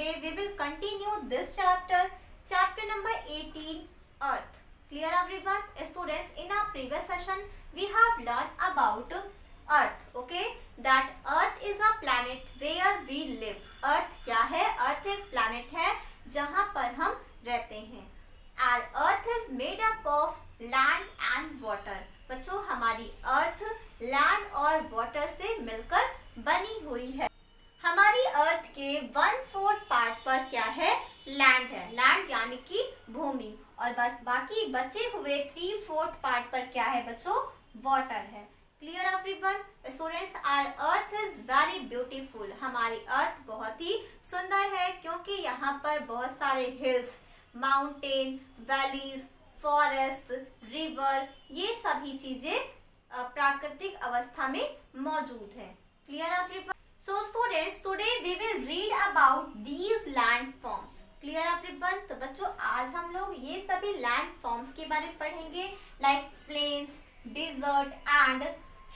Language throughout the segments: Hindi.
today we will continue this chapter number 18, Earth. Clear everyone? Students, in our previous session we have learned about Earth. Okay, that Earth is a planet where we live. Earth क्या है? Earth एक planet है जहाँ पर हम रहते हैं. Our Earth is made up of land and water. बच्चों, हमारी Earth land और water से मिलकर बनी हुई है. हमारी अर्थ के 1/4 पार्ट पर क्या है? लैंड है. लैंड यानी कि भूमि. और बाकी बचे हुए 3/4 पार्ट पर क्या है बच्चों? वाटर है. Clear everyone? Students, our earth is very beautiful. हमारी अर्थ बहुत ही सुंदर है क्योंकि यहाँ पर बहुत सारे hills, mountain, valleys, forest, river, ये सभी चीजें प्राकृतिक अवस्था में मौजूद है. Clear everyone? So students, today we will read about these land forms. Clear everyone? तो बच्चों, आज हम लोग ये सभी land forms के बारे में पढ़ेंगे, like plains, desert and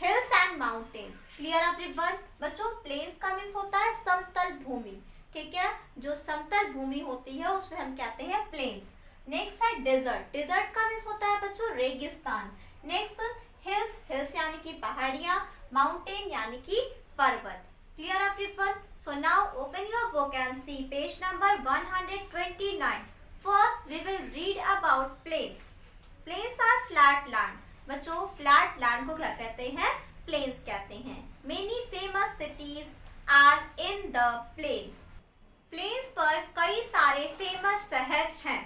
hills and mountains. Clear everyone? बच्चों, plains का मीन्स होता है समतल भूमि. ठीक है, जो समतल भूमि होती है उसे हम कहते हैं plains. नेक्स्ट है desert. desert का मीन्स होता है बच्चों रेगिस्तान. Next hills. hills यानी कि पहाड़ियाँ. mountain यानी कि पर्वत. Clear everyone? So now open your book and see page number 129. First we will read about plains. Plains are flat land. बच्चों, flat land को क्या कहते हैं? Plains कहते हैं. Many famous cities are in the plains. Plains पर कई सारे famous शहर हैं.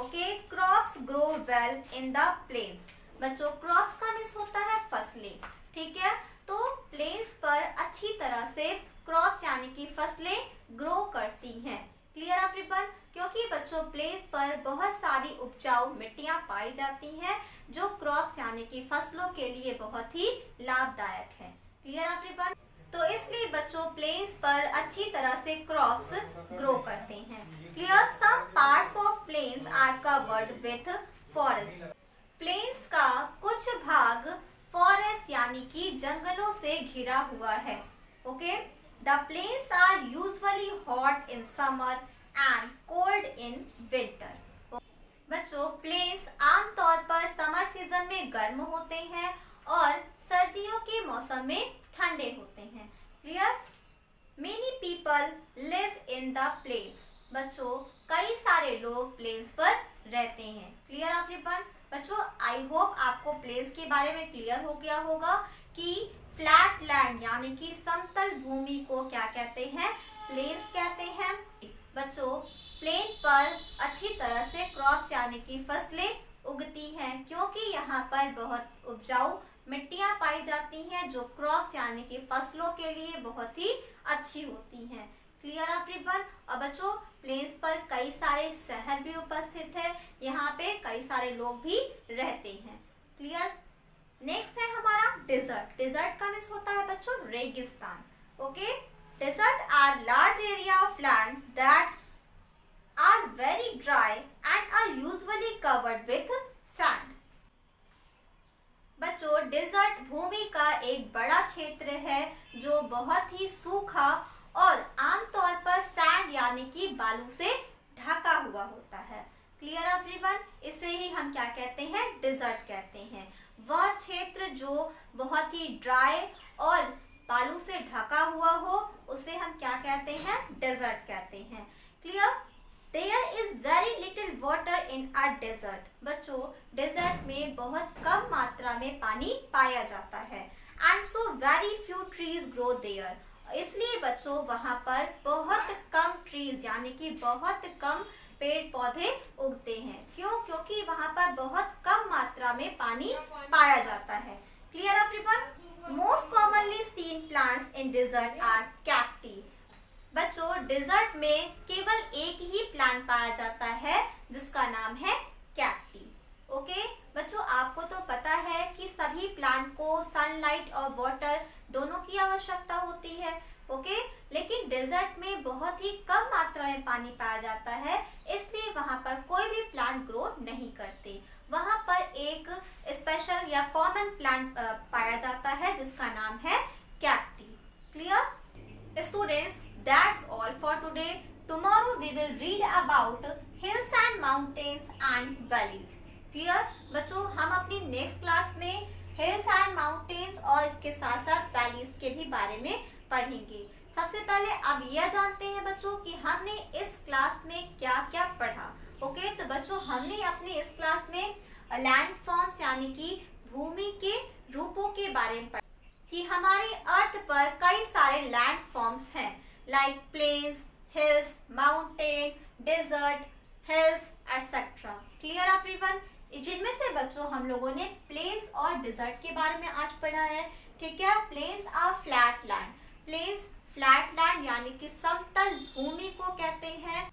Okay, crops grow well in the plains. बच्चों, crops का मीन्स होता है फसलें. ठीक है, तो प्लेन्स पर अच्छी तरह से क्रॉप्स यानी कि फसलें ग्रो करती हैं. Clear everyone? क्योंकि बच्चों प्लेन्स पर बहुत सारी उपजाऊ मिट्टियां पाई जाती हैं जो क्रॉप्स यानी कि फसलों के लिए बहुत ही लाभदायक है. Clear everyone? तो इसलिए बच्चों प्लेन्स पर अच्छी तरह से क्रॉप्स ग्रो करते हैं. Clear? Some parts of plains are covered with forest. Plains का कुछ भाग फॉरेस्ट यानी कि जंगलों से घिरा हुआ है. Okay, the plains are usually hot in summer and cold in winter. बच्चों, प्लेन्स आमतौर पर समर सीजन में गर्म होते हैं और सर्दियों के मौसम में ठंडे होते हैं. Clear? Many people live in the plains. बच्चों, कई सारे लोग प्लेन्स पर रहते हैं. Clear everyone? बच्चों, आई होप आपको प्लेन्स के बारे में क्लियर हो गया होगा कि फ्लैट लैंड यानी कि समतल भूमि को क्या कहते हैं? प्लेन्स कहते हैं. बच्चों, प्लेन पर अच्छी तरह से क्रॉप्स यानी कि फसलें उगती हैं क्योंकि यहाँ पर बहुत उपजाऊ मिट्टियाँ पाई जाती हैं जो क्रॉप्स यानी कि फसलों के लिए बहुत ही अच्छी होती हैं. Clear everyone? और बच्चों, प्लेन्स पर कई सारे शहर भी उपस्थित है. यहाँ पे कई सारे लोग भी रहते हैं. क्लियर? नेक्स्ट है हमारा डेजर्ट. डेजर्ट का मीन्स होता है बच्चों रेगिस्तान. Okay, desert are large area of land that are very dry and are usually covered with sand. बच्चों, डेजर्ट भूमि का एक बड़ा क्षेत्र है जो बहुत ही सूखा और आमतौर पर सैंड यानी कि बालू से ढका हुआ होता है. Clear everyone? इसे ही हम क्या कहते हैं? डेजर्ट कहते हैं. वह क्षेत्र जो बहुत ही ड्राई और बालू से ढका हुआ हो उसे हम क्या कहते हैं? डेजर्ट कहते हैं. Clear? There is very little water in a desert. बच्चों, डेजर्ट में बहुत कम मात्रा में पानी पाया जाता है. And so very few trees grow there. इसलिए बच्चों वहाँ पर बहुत कम ट्रीज यानी कि बहुत कम पेड़ पौधे उगते हैं. क्यों? क्योंकि वहाँ पर बहुत कम मात्रा में पानी पाया जाता है. Clear everyone? Most commonly seen plants in desert are cacti. बच्चों, डेजर्ट में केवल एक ही प्लांट पाया जाता है जिसका नाम है कैक्टी. ओके बच्चों, आपको तो पता है कि सभी प्लांट को सनलाइट और वाटर दोनों की आवश्यकता होती है. ओके, लेकिन डेजर्ट में बहुत ही कम मात्रा में पानी पाया जाता है इसलिए वहाँ पर कोई भी प्लांट ग्रो नहीं करते. वहाँ पर एक स्पेशल या कॉमन प्लांट पाया जाता है जिसका नाम है cacti. Clear? Students, that's all for today. Tomorrow we will read about hills and mountains and valleys. Clear? बच्चों हम अपनी नेक्स्ट क्लास में hills and mountains और इसके साथ साथ valleys के भी बारे में पढ़ेंगे. सबसे पहले अब यह जानते हैं बच्चों कि हमने इस क्लास में क्या क्या पढ़ा. ओके तो बच्चों हमने अपनी इस क्लास में लैंड फॉर्म्स यानी कि भूमि के रूपों के बारे में पढ़ा कि हमारी अर्थ पर कई सारे लैंड फॉर्म्स हैं like plains, hills, mountain, desert, hills etcetera. Clear everyone? जिनमें से बच्चों हम लोगों ने प्लेन्स और डेजर्ट के बारे में आज पढ़ा है. ठीक है. Plains are flat land. Plains flat land यानी कि समतल भूमि को कहते हैं.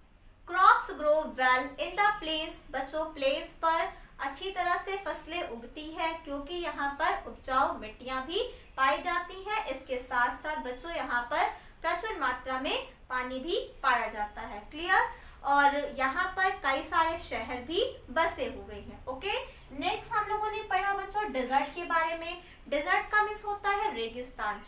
Crops grow well in the plains. बच्चों प्लेन्स पर अच्छी तरह से फसलें उगती है क्योंकि यहाँ पर उपजाऊ मिट्टियाँ भी पाई जाती हैं. इसके साथ साथ बच्चों यहाँ पर प्रचुर मात्रा में पानी भी पाया जाता है. क्लियर? और यहाँ पर कई सारे शहर भी बसे हुए हैं. ओके. नेक्स्ट हम लोगों ने पढ़ा बच्चों डेजर्ट के बारे में. डेजर्ट का मीन्स होता है रेगिस्तान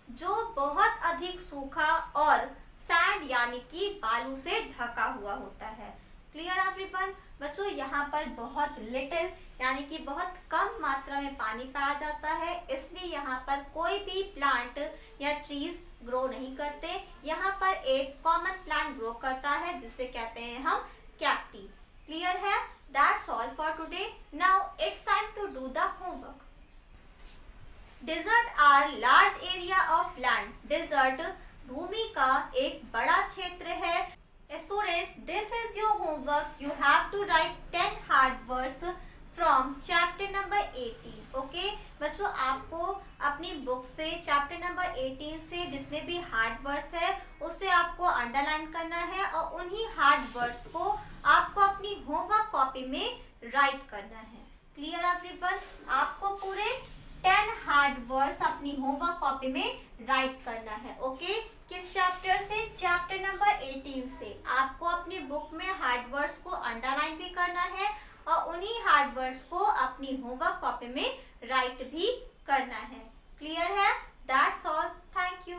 जो बहुत अधिक सूखा और सैंड यानी कि बालू से ढका हुआ होता है. Clear everyone? बच्चों यहाँ पर बहुत लिटिल यानी कि बहुत कम मात्रा में पानी पाया जाता है, इसलिए यहाँ पर कोई भी प्लांट या ट्रीज ग्रो नहीं करते. यहाँ पर एक कॉमन प्लांट ग्रो करता है जिसे कहते हैं हम कैक्टी. क्लियर है? That's all for today. Now it's time to do the homework. Desert are large area of land. Desert भूमि का एक बड़ा क्षेत्र है. Students, this is your homework. You have to write 10 hard words from chapter number 18. Okay? बच्चों आपको अपनी बुक से चैप्टर नंबर 18 से जितने भी हार्ड वर्ड्स है उसे आपको अंडरलाइन करना है और उन्हीं हार्ड वर्ड्स को आपको अपनी होमवर्क कॉपी में राइट करना है. Clear everyone? आपको पूरे 10 हार्ड वर्ड्स अपनी होमवर्क कॉपी में राइट करना है. ओके? किस चैप्टर से? चैप्टर नंबर 18 से. आपको अपनी बुक में हार्ड वर्ड्स को अंडरलाइन भी करना है और उन्हीं हार्ड वर्ड्स को अपनी होमवर्क कॉपी में राइट भी करना है. क्लियर है? That's all. Thank you.